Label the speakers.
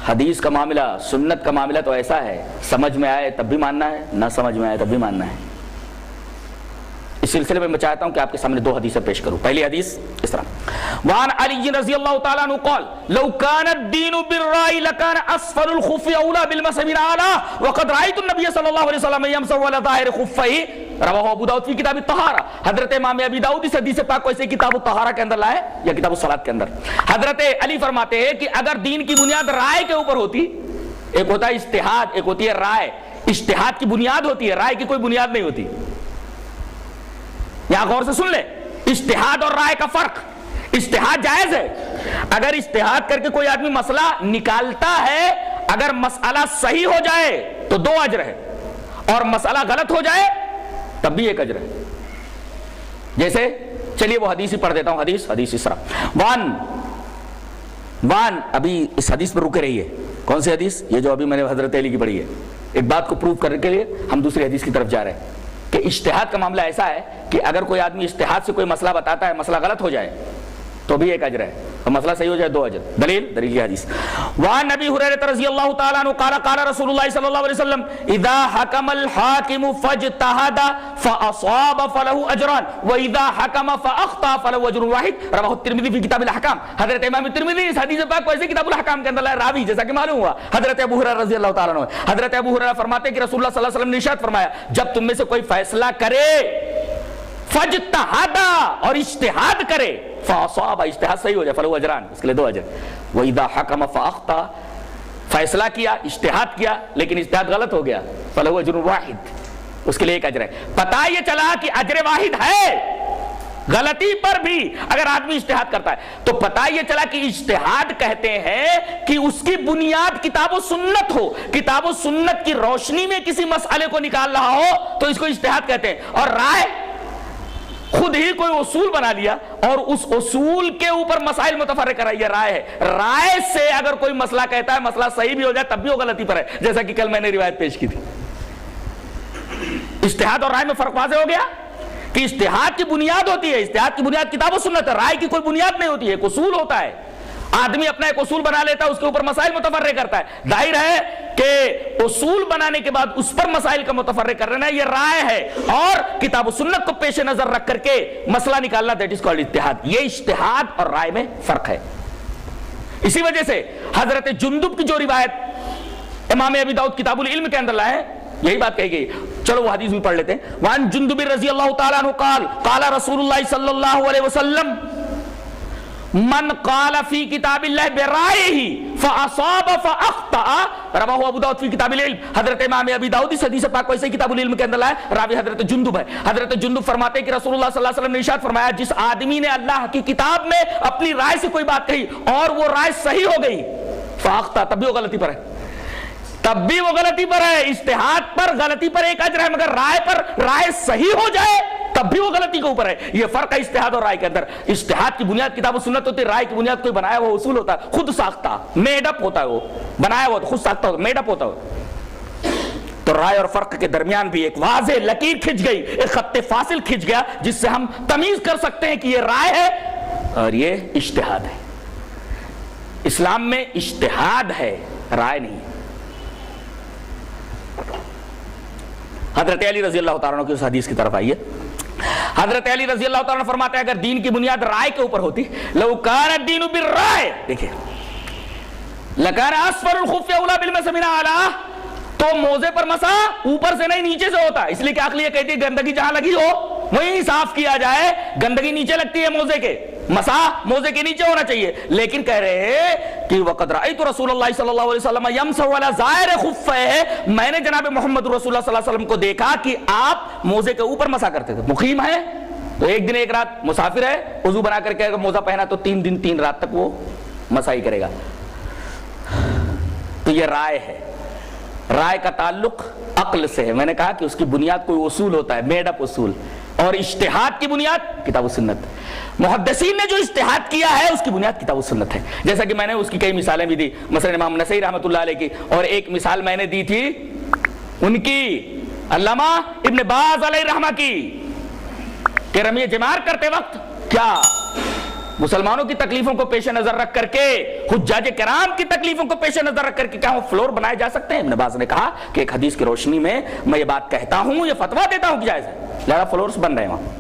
Speaker 1: حدیث کا معاملہ، سنت کا معاملہ تو ایسا ہے، سمجھ میں آئے تب بھی ماننا ہے، نہ سمجھ میں آئے تب بھی ماننا ہے۔ اس سلسلے میں چاہتا ہوں کہ آپ کے سامنے دو حدیثیں پیش کروں۔ پہلی حدیث اس طرح، وعن علی رضی اللہ تعالیٰ عنہ قال لو كان الدین بالرأی لكان اسفل الخف اولى بالمسح من اعلى وقد رأيت النبي صلی اللہ علیہ وسلم يمسح على ظاہر خفيه رواہ ابو داؤد فی کتاب الطہارہ۔ حضرت امام ابی داؤد اس حدیث پاک کو ایسے کتاب الطہارہ کے اندر لائے یا کتاب الصلاۃ کے اندر۔ حضرت علی فرماتے ہیں کہ اگر دین کی بنیاد رائے کے اوپر ہوتی، ایک ہوتا ہے اجتہاد، ایک ہوتی ہے رائے، اجتہاد کی بنیاد ہوتی ہے، رائے کی کوئی بنیاد نہیں ہوتی۔ یہاں غور سے سن لے، اجتہاد اور رائے کا فرق۔ اجتہاد جائز ہے، اگر اجتہاد کر کے کوئی آدمی مسئلہ نکالتا ہے، اگر مسئلہ صحیح ہو جائے تو 2 اجر ہے، اور مسئلہ غلط ہو جائے تب بھی 1 اجر ہے۔ جیسے چلیے وہ حدیث ہی پڑھ دیتا ہوں، حدیث اس طرح، وان ابھی اس حدیث پر رکے رہیے۔ کون سی حدیث؟ یہ جو ابھی میں نے حضرت علی کی پڑھی ہے۔ ایک بات کو پروف کرنے کے لیے ہم دوسری حدیث کی طرف جا رہے ہیں کہ اجتہاد کا معاملہ ایسا ہے کہ اگر کوئی آدمی اجتہاد سے کوئی مسئلہ بتاتا ہے، مسئلہ غلط ہو جائے تو بھی 1 اجر ہے، اور مسئلہ صحیح ہو جائے 2 اجر۔ دلیل کی حدیث، وعن ابی ہریرہ رضی اللہ تعالیٰ عنہ قال قال رسول اللہ صلی اللہ علیہ وسلم اذا حکم الحاکم فاجتہد فاصاب فلہ اجران واذا حکم فاخطأ فلہ اجر واحد، رواہ الترمذی فی کتاب الاحکام۔ حضرت امام ترمذی اس حدیث پاک کو ایسے کتاب الاحکام کے اندر لائے، راوی جیسا کہ معلوم ہوا حضرت ابو ہریرہ رضی اللہ تعالیٰ عنہ۔ حضرت ابو ہریرہ فرماتے ہیں کہ رسول اللہ صلی اللہ علیہ وسلم نے ارشاد فرمایا، جب تم میں سے کوئی فیصلہ کرے، فاجتہد اور اجتہاد کرے، فاصاب اجتہاد صحیح ہو جائے، فلہ اجران، اس کے لیے 2 اجر۔ وَإِذَا حَكَمَ فَأَخْطَأَ فیصلہ کیا، اجتہاد کیا لیکن اجتہاد غلط ہو گیا، فلہ اجر واحد، اس کے لیے 1 اجر ہے۔ پتہ یہ چلا کہ اجر واحد ہے، غلطی پر بھی اگر آدمی اجتہاد کرتا ہے تو پتہ یہ چلا کہ اجتہاد کہتے ہیں کہ اس کی بنیاد کتاب و سنت ہو، کتاب و سنت کی روشنی میں کسی مسئلے کو نکال رہا ہو تو اس کو اجتہاد کہتے ہیں۔ اور رائے خود ہی کوئی اصول بنا لیا اور اس اصول کے اوپر مسائل متفرق کرا، یہ رائے ہے۔ رائے سے اگر کوئی مسئلہ کہتا ہے مسئلہ صحیح بھی ہو جائے تب بھی وہ غلطی پر ہے، جیسا کہ کل میں نے روایت پیش کی تھی۔ اجتہاد اور رائے میں فرق واضح ہو گیا کہ اجتہاد کی بنیاد ہوتی ہے، اجتہاد کی بنیاد کتاب و سنت ہے، رائے کی کوئی بنیاد نہیں ہوتی ہے، ایک اصول ہوتا ہے، آدمی اپنا ایک اصول بنا لیتا ہے، اس کے اوپر مسائل متفرق کرتا ہے۔ ظاہر ہے کہ اصول بنانے کے بعد اس پر مسائل کا متفرق کر رہنا یہ رائے ہے، اور کتاب و سنت کو پیش نظر رکھ کر کے مسئلہ نکالنا، دیٹ از کالڈ اجتہاد۔ یہ اجتہاد اور رائے میں فرق ہے۔ اسی وجہ سے حضرت جندب کی جو روایت امام ابی داؤد کتاب العلم کے اندر لائے، یہی بات کہی گئی۔ چلو وہ حدیث بھی پڑھ لیتے ہیں۔ وعن جندب رضی اللہ تعالیٰ عنہ قال قال رسول اللہ صلی اللہ علیہ وسلم من قال فی کتاب اللہ برائیہ فاصاب فاخطأ، رواہ ابو داؤد فی کتاب العلم۔ حضرت امام ابی داؤد اس حدیث پاک کو ایسے کتاب العلم کے اندر لائے، راوی حضرت جندب ہے۔ حضرت جندب فرماتے ہیں کہ رسول اللہ صلی اللہ علیہ وسلم نے ارشاد فرمایا، جس آدمی نے اللہ کی کتاب میں اپنی رائے سے کوئی بات کہی اور وہ رائے صحیح ہو گئی، فاخطأ، تب بھی وہ غلطی پر ہے، تب بھی وہ غلطی پر ہے۔ اجتہاد پر غلطی پر 1 اجر ہے، مگر رائے پر رائے صحیح ہو جائے تب بھی وہ غلطی کے اوپر ہے۔ یہ فرق ہے اجتہاد اور رائے کے اندر۔ اجتہاد کی بنیاد کتاب و سنت ہوتی ہے، رائے کی بنیاد کوئی بنایا ہوا اصول ہوتا ہے، خود ساختہ، میڈ اپ ہوتا ہے، وہ بنایا ہوا خود ساختہ ہوتا ہے، میڈ اپ ہوتا ہے۔ تو رائے اور فرق کے درمیان بھی ایک واضح لکیر کھنچ گئی، ایک خط فاصل کھنچ گیا جس سے ہم تمیز کر سکتے ہیں کہ یہ رائے ہے اور یہ اجتہاد ہے۔ اسلام میں اجتہاد ہے، رائے نہیں۔ حضرت علی رضی اللہ تعالیٰ عنہ کی اس حدیث کی طرف آئیے۔ حضرت علی رضی اللہ تعالیٰ عنہ فرماتے ہیں اگر دین کی بنیاد رائے کے اوپر ہوتی، لو کان الدین بالرائے، دیکھیں، لکان اسفل الخف اولی بالمسح من اعلی، تو موزے پر مسا اوپر سے نہیں نیچے سے ہوتا، اس لیے کہ عقل یہ کہتی ہے گندگی جہاں لگی ہو وہیں صاف کیا جائے، گندگی نیچے لگتی ہے موزے کے، مسا موزے کے نیچے ہونا چاہیے۔ لیکن کہہ رہے ہیں کہ وقد رأیت رسول اللہ صلی اللہ علیہ وسلم یمسح علی ظاہر خفیہ، میں نے جناب محمد رسول اللہ صلی اللہ علیہ وسلم کو دیکھا کہ آپ موزے کے اوپر مسا کرتے تھے۔ مقیم ہے تو 1 دن 1 رات، مسافر ہے وضو بنا کر کے اگر موزہ پہنا تو 3 دن 3 رات تک وہ مسا ہی کرے گا۔ تو یہ رائے ہے، رائے کا تعلق عقل سے ہے۔ میں نے کہا کہ اس کی بنیاد کوئی اصول ہوتا ہے، میڈ اپ اصول، اور اجتہاد کی بنیاد کتاب و سنت۔ محدثین نے جو اجتہاد کیا ہے اس کی بنیاد کتاب و سنت ہے، جیسا کہ میں نے اس کی کئی مثالیں بھی دی، مثلا امام نسائی رحمۃ اللہ علیہ کی، اور ایک مثال میں نے دی تھی ان کی علامہ ابن باز علیہ رحمہ کی، کہ رمی جمار کرتے وقت کیا مسلمانوں کی تکلیفوں کو پیش نظر رکھ کر کے، حجاج کرام کی تکلیفوں کو پیش نظر رکھ کر کے کیا وہ فلور بنائے جا سکتے ہیں؟ ابن باز نے کہا کہ ایک حدیث کی روشنی میں میں یہ بات کہتا ہوں، یہ فتویٰ دیتا ہوں کہ جائز ہے، لہذا فلورز بن رہے ہیں وہاں۔